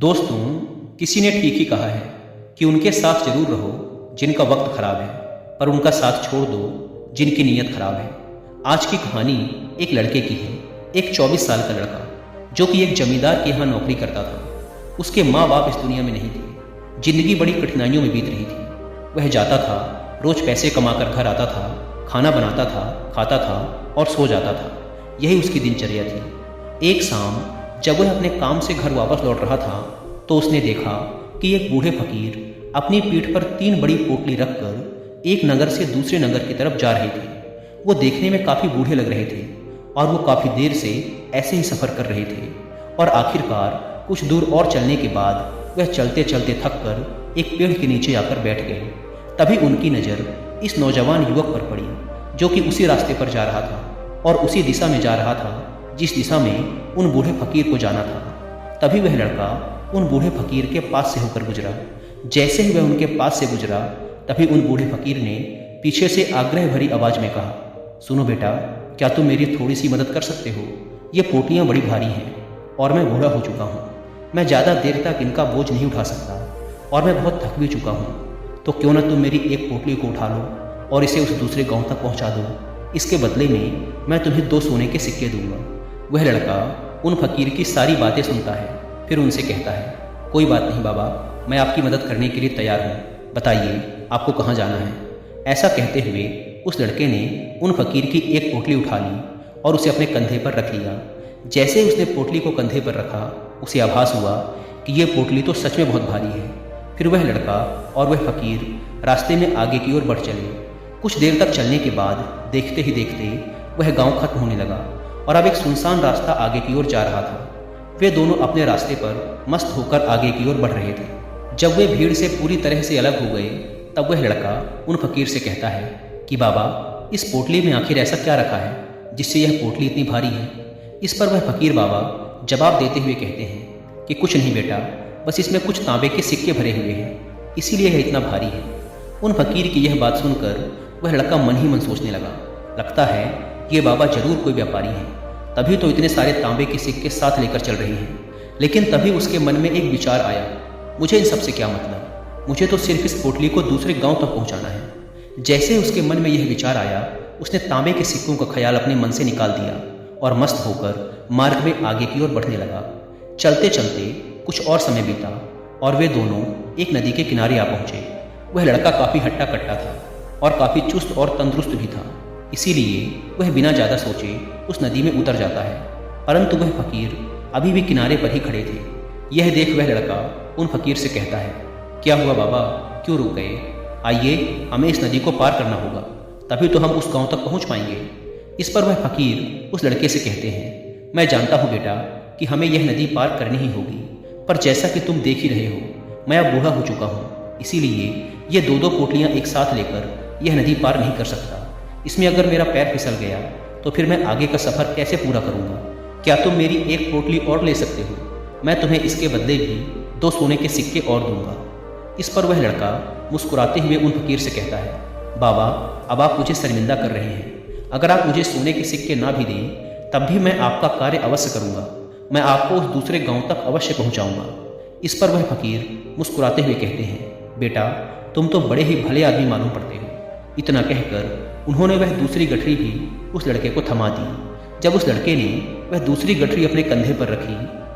दोस्तों, किसी ने ठीक ही कहा है कि उनके साथ जरूर रहो जिनका वक्त खराब है, पर उनका साथ छोड़ दो जिनकी नीयत खराब है। आज की कहानी एक लड़के की है। एक 24 साल का लड़का जो कि एक जमींदार के यहाँ नौकरी करता था। उसके माँ बाप इस दुनिया में नहीं थे। जिंदगी बड़ी कठिनाइयों में बीत रही थी। वह जाता था, रोज पैसे कमाकर घर आता था, खाना बनाता था, खाता था और सो जाता था। यही उसकी दिनचर्या थी। एक शाम जब वह अपने काम से घर वापस लौट रहा था तो उसने देखा कि एक बूढ़े फकीर अपनी पीठ पर 3 बड़ी पोटली रखकर एक नगर से दूसरे नगर की तरफ जा रहे थे। वो देखने में काफ़ी बूढ़े लग रहे थे और वो काफ़ी देर से ऐसे ही सफ़र कर रहे थे और आखिरकार कुछ दूर और चलने के बाद वह चलते चलते थक कर एक पेड़ के नीचे आकर बैठ गए। तभी उनकी नज़र इस नौजवान युवक पर पड़ी जो कि उसी रास्ते पर जा रहा था और उसी दिशा में जा रहा था जिस दिशा में उन बूढ़े फकीर को जाना था। तभी वह लड़का उन बूढ़े फकीर के पास से होकर गुजरा। जैसे ही वह उनके पास से गुजरा तभी उन बूढ़े फकीर ने पीछे से आग्रह भरी आवाज़ में कहा, सुनो बेटा, क्या तुम मेरी थोड़ी सी मदद कर सकते हो? ये पोटलियाँ बड़ी भारी हैं और मैं बूढ़ा हो चुका हूँ। मैं ज़्यादा देर तक इनका बोझ नहीं उठा सकता और मैं बहुत थक भी चुका हूँ। तो क्यों ना तुम मेरी एक पोटली को उठा लो और इसे उस दूसरे गाँव तक पहुँचा दो। इसके बदले में मैं तुम्हें 2 सोने के सिक्के दूंगा। वह लड़का उन फकीर की सारी बातें सुनता है, फिर उनसे कहता है, कोई बात नहीं बाबा, मैं आपकी मदद करने के लिए तैयार हूँ। बताइए आपको कहाँ जाना है? ऐसा कहते हुए उस लड़के ने उन फकीर की एक पोटली उठा ली और उसे अपने कंधे पर रख लिया। जैसे उसने पोटली को कंधे पर रखा उसे आभास हुआ कि यह पोटली तो सच में बहुत भारी है। फिर वह लड़का और वह फकीर रास्ते में आगे की ओर बढ़ चले। कुछ देर तक चलने के बाद देखते ही देखते वह गाँव खत्म होने लगा और अब एक सुनसान रास्ता आगे की ओर जा रहा था। वे दोनों अपने रास्ते पर मस्त होकर आगे की ओर बढ़ रहे थे। जब वे भीड़ से पूरी तरह से अलग हो गए तब वह लड़का उन फकीर से कहता है कि बाबा, इस पोटली में आखिर ऐसा क्या रखा है जिससे यह पोटली इतनी भारी है? इस पर वह फकीर बाबा जवाब देते हुए कहते हैं कि कुछ नहीं बेटा, बस इसमें कुछ तांबे के सिक्के भरे हुए हैं, इसीलिए यह इतना भारी है। उन फकीर की यह बात सुनकर वह लड़का मन ही मन सोचने लगा, लगता है ये बाबा जरूर कोई व्यापारी हैं, तभी तो इतने सारे तांबे के सिक्के साथ लेकर चल रहे हैं। लेकिन तभी उसके मन में एक विचार आया, मुझे इन सबसे क्या मतलब, मुझे तो सिर्फ इस पोटली को दूसरे गांव तक पहुंचाना है। जैसे उसके मन में यह विचार आया उसने तांबे के सिक्कों का ख्याल अपने मन से निकाल दिया और मस्त होकर मार्ग में आगे की ओर बढ़ने लगा। चलते चलते कुछ और समय बीता और वे दोनों एक नदी के किनारे आ पहुंचे। वह लड़का काफ़ी हट्टा कट्टा था और काफ़ी चुस्त और तंदुरुस्त भी था, इसीलिए वह बिना ज़्यादा सोचे उस नदी में उतर जाता है। परंतु वह फकीर अभी भी किनारे पर ही खड़े थे। यह देख वह लड़का उन फकीर से कहता है, क्या हुआ बाबा, क्यों रुक गए? आइए, हमें इस नदी को पार करना होगा, तभी तो हम उस गांव तक पहुंच पाएंगे। इस पर वह फकीर उस लड़के से कहते हैं, मैं जानता हूँ बेटा कि हमें यह नदी पार करनी ही होगी, पर जैसा कि तुम देख ही रहे हो मैं अब बूढ़ा हो चुका हूँ, इसीलिए ये 2-2 पोटलियाँ एक साथ लेकर यह नदी पार नहीं कर सकता। इसमें अगर मेरा पैर फिसल गया तो फिर मैं आगे का सफ़र कैसे पूरा करूँगा? क्या तुम मेरी एक पोटली और ले सकते हो? मैं तुम्हें इसके बदले भी 2 सोने के सिक्के और दूंगा। इस पर वह लड़का मुस्कुराते हुए उन फकीर से कहता है, बाबा, अब आप मुझे शर्मिंदा कर रहे हैं। अगर आप मुझे सोने के सिक्के ना भी दें तब भी मैं आपका कार्य अवश्य करूँगा। मैं आपको उस दूसरे गाँव तक अवश्य पहुँचाऊँगा। इस पर वह फकीर मुस्कुराते हुए कहते हैं, बेटा, तुम तो बड़े ही भले आदमी मालूम पड़ते हो। इतना कहकर उन्होंने वह दूसरी गठरी भी उस लड़के को थमा दी। जब उस लड़के ने वह दूसरी गठरी अपने कंधे पर रखी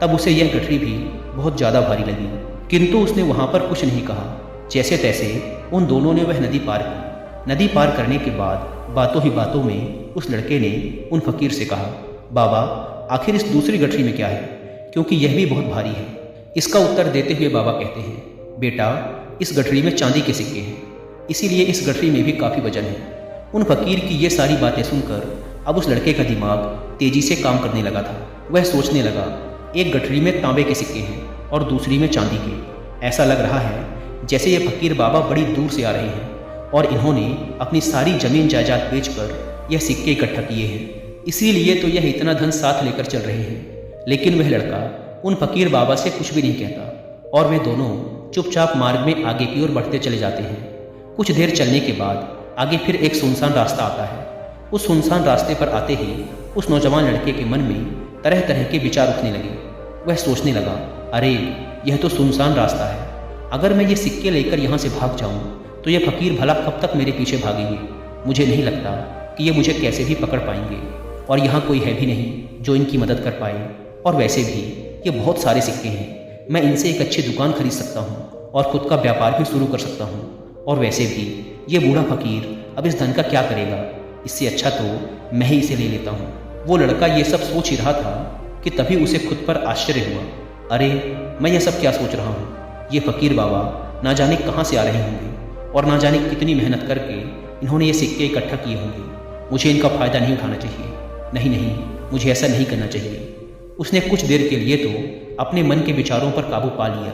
तब उसे यह गठरी भी बहुत ज़्यादा भारी लगी, किंतु उसने वहाँ पर कुछ नहीं कहा। जैसे तैसे उन दोनों ने वह नदी पार की। नदी पार करने के बाद बातों ही बातों में उस लड़के ने उन फकीर से कहा, बाबा, आखिर इस दूसरी गठरी में क्या है, क्योंकि यह भी बहुत भारी है? इसका उत्तर देते हुए बाबा कहते हैं, बेटा, इस गठरी में चांदी के सिक्के हैं, इसीलिए इस गठरी में भी काफ़ी वजन है। उन फकीर की ये सारी बातें सुनकर अब उस लड़के का दिमाग तेजी से काम करने लगा था। वह सोचने लगा, एक गठरी में तांबे के सिक्के हैं और दूसरी में चांदी के। ऐसा लग रहा है जैसे ये फकीर बाबा बड़ी दूर से आ रहे हैं और इन्होंने अपनी सारी जमीन जायदाद बेचकर यह सिक्के इकट्ठा किए हैं, इसीलिए तो यह इतना धन साथ लेकर चल रहे हैं। लेकिन वह लड़का उन फकीर बाबा से कुछ भी नहीं कहता और वे दोनों चुपचाप मार्ग में आगे की ओर बढ़ते चले जाते हैं। कुछ देर चलने के बाद आगे फिर एक सुनसान रास्ता आता है। उस सुनसान रास्ते पर आते ही उस नौजवान लड़के के मन में तरह तरह के विचार उठने लगे। वह सोचने लगा, अरे यह तो सुनसान रास्ता है, अगर मैं ये सिक्के लेकर यहाँ से भाग जाऊँ तो ये फकीर भला कब तक मेरे पीछे भागेंगे। मुझे नहीं लगता कि ये मुझे कैसे भी पकड़ पाएंगे, और यहाँ कोई है भी नहीं जो इनकी मदद कर पाए। और वैसे भी ये बहुत सारे सिक्के हैं, मैं इनसे एक अच्छी दुकान खरीद सकता हूँ और ख़ुद का व्यापार भी शुरू कर सकता हूँ। और वैसे भी ये बूढ़ा फकीर अब इस धन का क्या करेगा, इससे अच्छा तो मैं ही इसे ले लेता हूँ। वो लड़का ये सब सोच ही रहा था कि तभी उसे खुद पर आश्चर्य हुआ। अरे मैं यह सब क्या सोच रहा हूँ, ये फकीर बाबा ना जाने कहाँ से आ रहे होंगे और ना जाने कितनी मेहनत करके इन्होंने ये सिक्के इकट्ठा किए होंगे। मुझे इनका फ़ायदा नहीं उठाना चाहिए, नहीं नहीं, मुझे ऐसा नहीं करना चाहिए। उसने कुछ देर के लिए तो अपने मन के विचारों पर काबू पा लिया,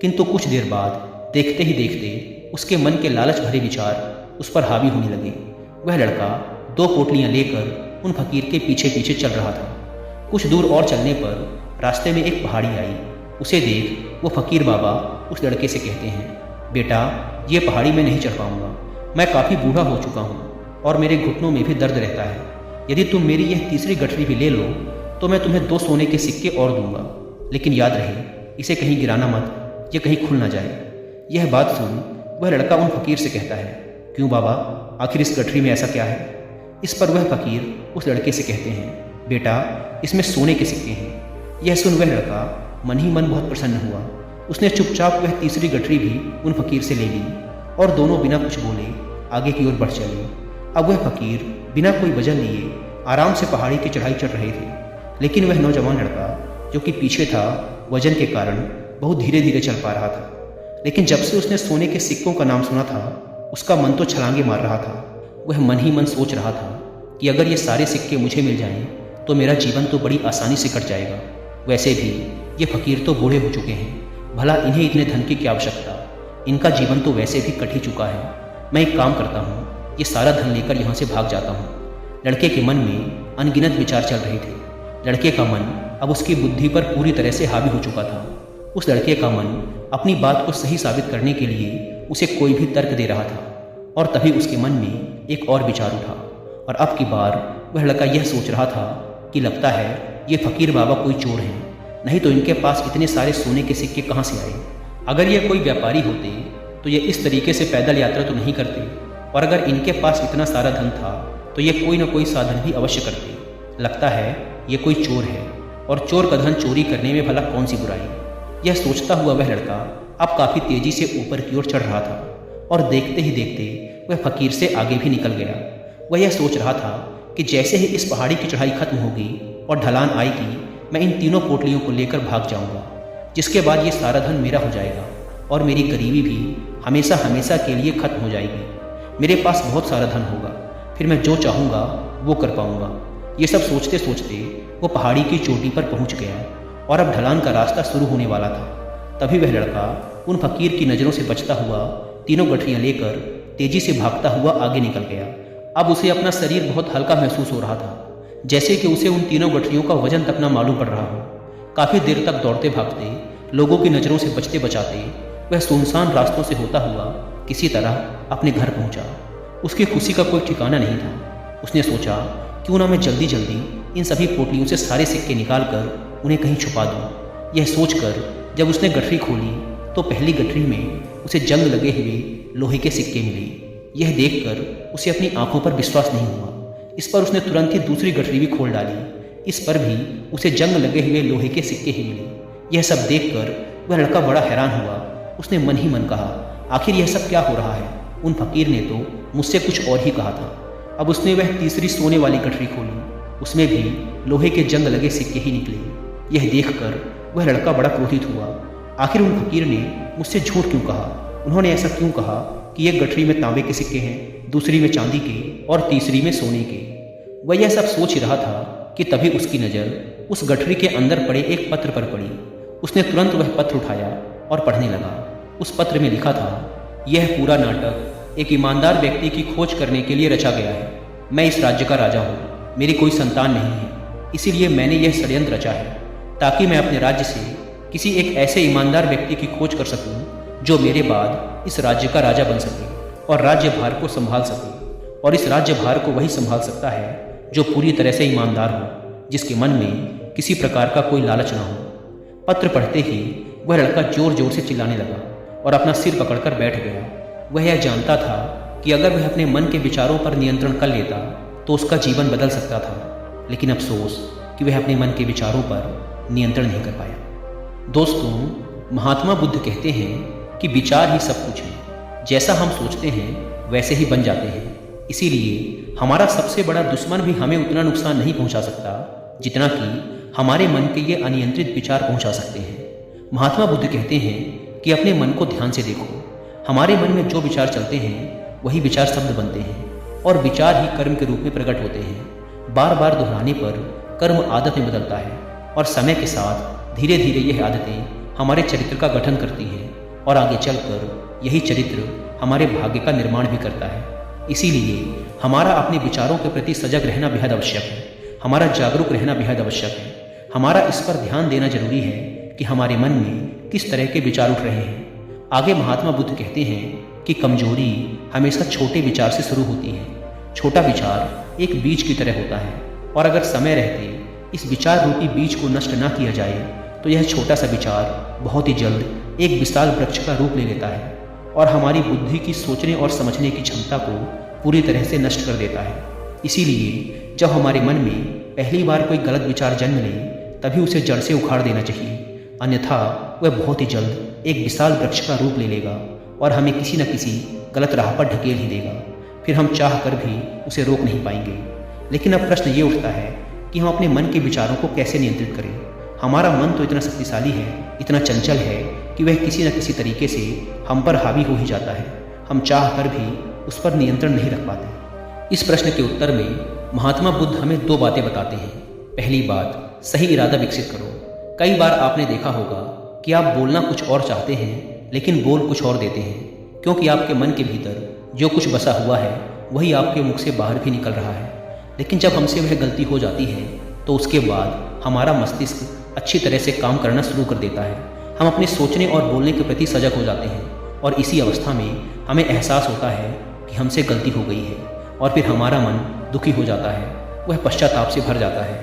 किंतु कुछ देर बाद देखते ही देखते उसके मन के लालच भरे विचार उस पर हावी होने लगे। वह लड़का 2 पोटलियाँ लेकर उन फकीर के पीछे पीछे चल रहा था। कुछ दूर और चलने पर रास्ते में एक पहाड़ी आई। उसे देख वो फकीर बाबा उस लड़के से कहते हैं, बेटा ये पहाड़ी में नहीं चढ़ पाऊँगा, मैं काफ़ी बूढ़ा हो चुका हूँ और मेरे घुटनों में भी दर्द रहता है। यदि तुम मेरी यह तीसरी गठरी भी ले लो तो मैं तुम्हें 2 सोने के सिक्के और दूंगा, लेकिन याद रहे इसे कहीं गिराना मत, ये कहीं खुल ना जाए। यह बात सुन वह लड़का उन फकीर से कहता है, क्यों बाबा, आखिर इस गठरी में ऐसा क्या है। इस पर वह फकीर उस लड़के से कहते हैं, बेटा इसमें सोने के सिक्के हैं। यह सुन वह लड़का मन ही मन बहुत प्रसन्न हुआ। उसने चुपचाप वह तीसरी गठरी भी उन फकीर से ले ली और दोनों बिना कुछ बोले आगे की ओर बढ़ चले। अब वह फकीर बिना कोई वजह लिए आराम से पहाड़ी की चढ़ाई चढ़ रहे थे, लेकिन वह नौजवान लड़का जो कि पीछे था वजन के कारण बहुत धीरे धीरे चल पा रहा था। लेकिन जब से उसने सोने के सिक्कों का नाम सुना था उसका मन तो छलांगे मार रहा था। वह मन ही मन सोच रहा था कि अगर ये सारे सिक्के मुझे मिल जाएं तो मेरा जीवन तो बड़ी आसानी से कट जाएगा। वैसे भी ये फकीर तो बूढ़े हो चुके हैं, भला इन्हें इतने धन की क्या आवश्यकता, इनका जीवन तो वैसे भी कट ही चुका है। मैं एक काम करता हूँ, ये सारा धन लेकर यहाँ से भाग जाता हूँ। लड़के के मन में अनगिनत विचार चल रहे थे। लड़के का मन अब उसकी बुद्धि पर पूरी तरह से हावी हो चुका था। उस लड़के का मन अपनी बात को सही साबित करने के लिए उसे कोई भी तर्क दे रहा था। और तभी उसके मन में एक और विचार उठा, और अब की बार वह लड़का यह सोच रहा था कि लगता है ये फकीर बाबा कोई चोर हैं, नहीं तो इनके पास इतने सारे सोने के सिक्के कहाँ से आए। अगर ये कोई व्यापारी होते तो ये इस तरीके से पैदल यात्रा तो नहीं करते, और अगर इनके पास इतना सारा धन था तो ये कोई ना कोई साधन भी अवश्य करते। लगता है ये कोई चोर है, और चोर का धन चोरी करने में भला कौन सी बुराई। यह सोचता हुआ वह लड़का अब काफ़ी तेजी से ऊपर की ओर चढ़ रहा था, और देखते ही देखते वह फकीर से आगे भी निकल गया। वह यह सोच रहा था कि जैसे ही इस पहाड़ी की चढ़ाई खत्म होगी और ढलान आएगी, मैं इन तीनों पोटलियों को लेकर भाग जाऊंगा, जिसके बाद ये सारा धन मेरा हो जाएगा और मेरी गरीबी भी हमेशा हमेशा के लिए खत्म हो जाएगी। मेरे पास बहुत सारा धन होगा, फिर मैं जो चाहूँगा वो कर पाऊँगा। ये सब सोचते सोचते वो पहाड़ी की चोटी पर पहुँच गया, और अब ढलान का रास्ता शुरू होने वाला था। तभी वह लड़का उन फकीर की नज़रों से बचता हुआ तीनों गठरियाँ लेकर तेजी से भागता हुआ आगे निकल गया। अब उसे अपना शरीर बहुत हल्का महसूस हो रहा था, जैसे कि उसे उन तीनों गठरियों का वजन तक न मालूम पड़ रहा हो। काफ़ी देर तक दौड़ते भागते, लोगों की नज़रों से बचते बचाते वह सुनसान रास्तों से होता हुआ किसी तरह अपने घर पहुंचा। उसकी खुशी का कोई ठिकाना नहीं था। उसने सोचा, क्यों ना मैं जल्दी जल्दी इन सभी पोटलियों से सारे सिक्के निकाल कर उन्हें कहीं छुपा दूँ। यह सोचकर जब उसने गठरी खोली तो पहली गठरी में उसे जंग लगे हुए लोहे के सिक्के मिले। यह देखकर उसे अपनी आंखों पर विश्वास नहीं हुआ। इस पर उसने तुरंत ही दूसरी गठरी भी खोल डाली। इस पर भी उसे जंग लगे हुए लोहे के सिक्के ही मिले। यह सब देखकर वह लड़का बड़ा हैरान हुआ। उसने मन ही मन कहा, आखिर यह सब क्या हो रहा है। उन फकीर ने तो मुझसे कुछ और ही कहा था। अब उसने वह तीसरी सोने वाली गठरी खोली, उसमें भी लोहे के जंग लगे सिक्के ही निकले। यह देखकर वह लड़का बड़ा क्रोधित हुआ। आखिर उन फकीर ने मुझसे झूठ क्यों कहा। उन्होंने ऐसा क्यों कहा कि एक गठरी में तांबे के सिक्के हैं, दूसरी में चांदी के और तीसरी में सोने के। वह यह सब सोच ही रहा था कि तभी उसकी नज़र उस गठरी के अंदर पड़े एक पत्र पर पड़ी। उसने तुरंत वह पत्र उठाया और पढ़ने लगा। उस पत्र में लिखा था, यह पूरा नाटक एक ईमानदार व्यक्ति की खोज करने के लिए रचा गया है। मैं इस राज्य का राजा हूँ, मेरी कोई संतान नहीं है, इसीलिए मैंने यह षड्यंत्र रचा है ताकि मैं अपने राज्य से किसी एक ऐसे ईमानदार व्यक्ति की खोज कर सकूं जो मेरे बाद इस राज्य का राजा बन सके और राज्य भार को संभाल सके। और इस राज्य भार को वही संभाल सकता है जो पूरी तरह से ईमानदार हो, जिसके मन में किसी प्रकार का कोई लालच ना हो। पत्र पढ़ते ही वह लड़का जोर जोर से चिल्लाने लगा और अपना सिर पकड़कर बैठ गया। वह यह जानता था कि अगर वह अपने मन के विचारों पर नियंत्रण कर लेता तो उसका जीवन बदल सकता था, लेकिन अफसोस कि वह अपने मन के विचारों पर नियंत्रण नहीं कर पाया। दोस्तों, महात्मा बुद्ध कहते हैं कि विचार ही सब कुछ है। जैसा हम सोचते हैं वैसे ही बन जाते हैं। इसीलिए हमारा सबसे बड़ा दुश्मन भी हमें उतना नुकसान नहीं पहुंचा सकता जितना कि हमारे मन के ये अनियंत्रित विचार पहुंचा सकते हैं। महात्मा बुद्ध कहते हैं कि अपने मन को ध्यान से देखो। हमारे मन में जो विचार चलते हैं वही विचार शब्द बनते हैं और विचार ही कर्म के रूप में प्रकट होते हैं। बार बार दोहराने पर कर्म आदत में बदलता है और समय के साथ धीरे धीरे यह आदतें हमारे चरित्र का गठन करती हैं और आगे चलकर यही चरित्र हमारे भाग्य का निर्माण भी करता है। इसीलिए हमारा अपने विचारों के प्रति सजग रहना बेहद आवश्यक है। हमारा जागरूक रहना बेहद आवश्यक है। हमारा इस पर ध्यान देना जरूरी है कि हमारे मन में किस तरह के विचार उठ रहे हैं। आगे महात्मा बुद्ध कहते हैं कि कमजोरी हमेशा छोटे विचार से शुरू होती है। छोटा विचार एक बीज की तरह होता है और अगर समय रहते इस विचार रूपी बीज को नष्ट ना किया जाए तो यह छोटा सा विचार बहुत ही जल्द एक विशाल वृक्ष का रूप ले लेता है और हमारी बुद्धि की सोचने और समझने की क्षमता को पूरी तरह से नष्ट कर देता है। इसीलिए जब हमारे मन में पहली बार कोई गलत विचार जन्म ले तभी उसे जड़ से उखाड़ देना चाहिए, अन्यथा वह बहुत ही जल्द एक विशाल वृक्ष का रूप ले लेगा और हमें किसी न किसी गलत राह पर ढकेल ही देगा। फिर हम चाह कर भी उसे रोक नहीं पाएंगे। लेकिन अब प्रश्न ये उठता है कि हम अपने मन के विचारों को कैसे नियंत्रित करें। हमारा मन तो इतना शक्तिशाली है, इतना चंचल है कि वह किसी न किसी तरीके से हम पर हावी हो ही जाता है। हम चाह कर भी उस पर नियंत्रण नहीं रख पाते। इस प्रश्न के उत्तर में महात्मा बुद्ध हमें दो बातें बताते हैं। पहली बात, सही इरादा विकसित करो। कई बार आपने देखा होगा कि आप बोलना कुछ और चाहते हैं लेकिन बोल कुछ और देते हैं, क्योंकि आपके मन के भीतर जो कुछ बसा हुआ है वही आपके मुख से बाहर भी निकल रहा है। लेकिन जब हमसे वह गलती हो जाती है तो उसके बाद हमारा मस्तिष्क अच्छी तरह से काम करना शुरू कर देता है। हम अपने सोचने और बोलने के प्रति सजग हो जाते हैं और इसी अवस्था में हमें एहसास होता है कि हमसे गलती हो गई है और फिर हमारा मन दुखी हो जाता है, वह पश्चाताप से भर जाता है।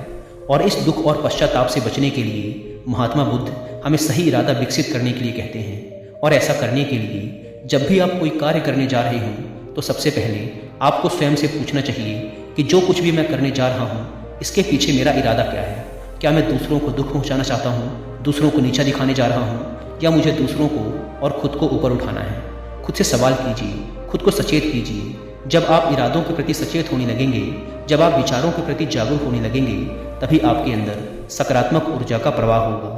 और इस दुख और पश्चाताप से बचने के लिए महात्मा बुद्ध हमें सही इरादा विकसित करने के लिए कहते हैं। और ऐसा करने के लिए जब भी आप कोई कार्य करने जा रहे हों तो सबसे पहले आपको स्वयं से पूछना चाहिए कि जो कुछ भी मैं करने जा रहा हूँ इसके पीछे मेरा इरादा क्या है। क्या मैं दूसरों को दुख पहुँचाना चाहता हूँ, दूसरों को नीचा दिखाने जा रहा हूँ, या मुझे दूसरों को और खुद को ऊपर उठाना है। खुद से सवाल कीजिए, खुद को सचेत कीजिए। जब आप इरादों के प्रति सचेत होने लगेंगे, जब आप विचारों के प्रति जागरूक होने लगेंगे, तभी आपके अंदर सकारात्मक ऊर्जा का प्रवाह होगा।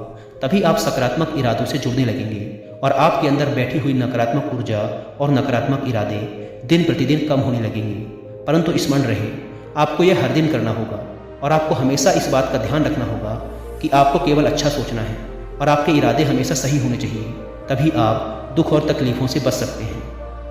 तभी आप सकारात्मक इरादों से जुड़ने लगेंगे और आपके अंदर बैठी हुई नकारात्मक ऊर्जा और नकारात्मक इरादे दिन प्रतिदिन कम होने लगेंगे। परंतु स्मरण रहे, आपको यह हर दिन करना होगा और आपको हमेशा इस बात का ध्यान रखना होगा कि आपको केवल अच्छा सोचना है और आपके इरादे हमेशा सही होने चाहिए। तभी आप दुख और तकलीफ़ों से बच सकते हैं,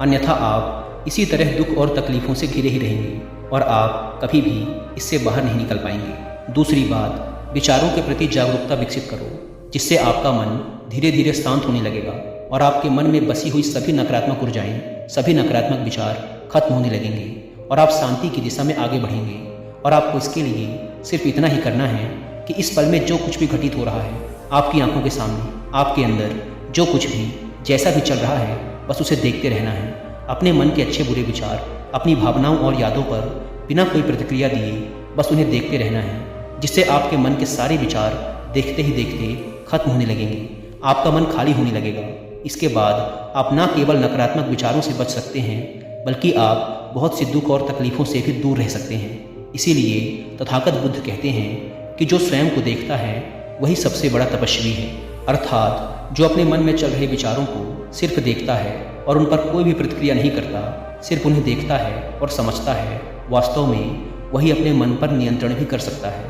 अन्यथा आप इसी तरह दुख और तकलीफ़ों से घिरे ही रहेंगे और आप कभी भी इससे बाहर नहीं निकल पाएंगे। दूसरी बात, विचारों के प्रति जागरूकता विकसित करो, जिससे आपका मन धीरे धीरे शांत होने लगेगा और आपके मन में बसी हुई सभी नकारात्मक ऊर्जाएं, सभी नकारात्मक विचार खत्म होने लगेंगे और आप शांति की दिशा में आगे बढ़ेंगे। और आपको इसके लिए सिर्फ इतना ही करना है कि इस पल में जो कुछ भी घटित हो रहा है आपकी आंखों के सामने, आपके अंदर जो कुछ भी जैसा भी चल रहा है, बस उसे देखते रहना है। अपने मन के अच्छे बुरे विचार, अपनी भावनाओं और यादों पर बिना कोई प्रतिक्रिया दिए बस उन्हें देखते रहना है, जिससे आपके मन के सारे विचार देखते ही देखते खत्म होने लगेंगे। आपका मन खाली होने लगेगा। इसके बाद आप न केवल नकारात्मक विचारों से बच सकते हैं, बल्कि आप बहुत सी दुख और तकलीफ़ों से भी दूर रह सकते हैं। इसीलिए तथागत बुद्ध कहते हैं कि जो स्वयं को देखता है वही सबसे बड़ा तपस्वी है। अर्थात जो अपने मन में चल रहे विचारों को सिर्फ देखता है और उन पर कोई भी प्रतिक्रिया नहीं करता, सिर्फ उन्हें देखता है और समझता है, वास्तव में वही अपने मन पर नियंत्रण भी कर सकता है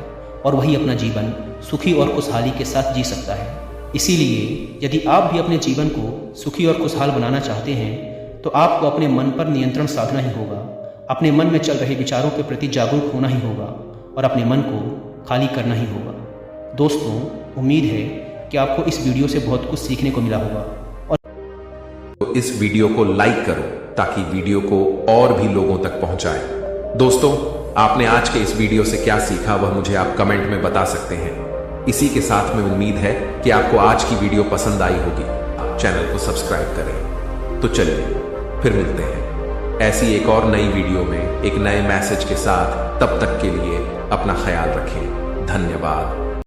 और वही अपना जीवन सुखी और खुशहाली के साथ जी सकता है। इसीलिए यदि आप भी अपने जीवन को सुखी और खुशहाल बनाना चाहते हैं तो आपको अपने मन पर नियंत्रण साधना ही होगा, अपने मन में चल रहे विचारों के प्रति जागरूक होना ही होगा और अपने मन को खाली करना ही होगा। दोस्तों, उम्मीद है कि आपको इस वीडियो से बहुत कुछ सीखने को मिला होगा और इस वीडियो को लाइक करो ताकि वीडियो को और भी लोगों तक पहुंचाए। दोस्तों, आपने आज के इस वीडियो से क्या सीखा वह मुझे आप कमेंट में बता सकते हैं। इसी के साथ में उम्मीद है कि आपको आज की वीडियो पसंद आई होगी। चैनल को सब्सक्राइब करें। तो चलिए फिर मिलते हैं ऐसी एक और नई वीडियो में एक नए मैसेज के साथ। तब तक के लिए अपना ख्याल रखें। धन्यवाद।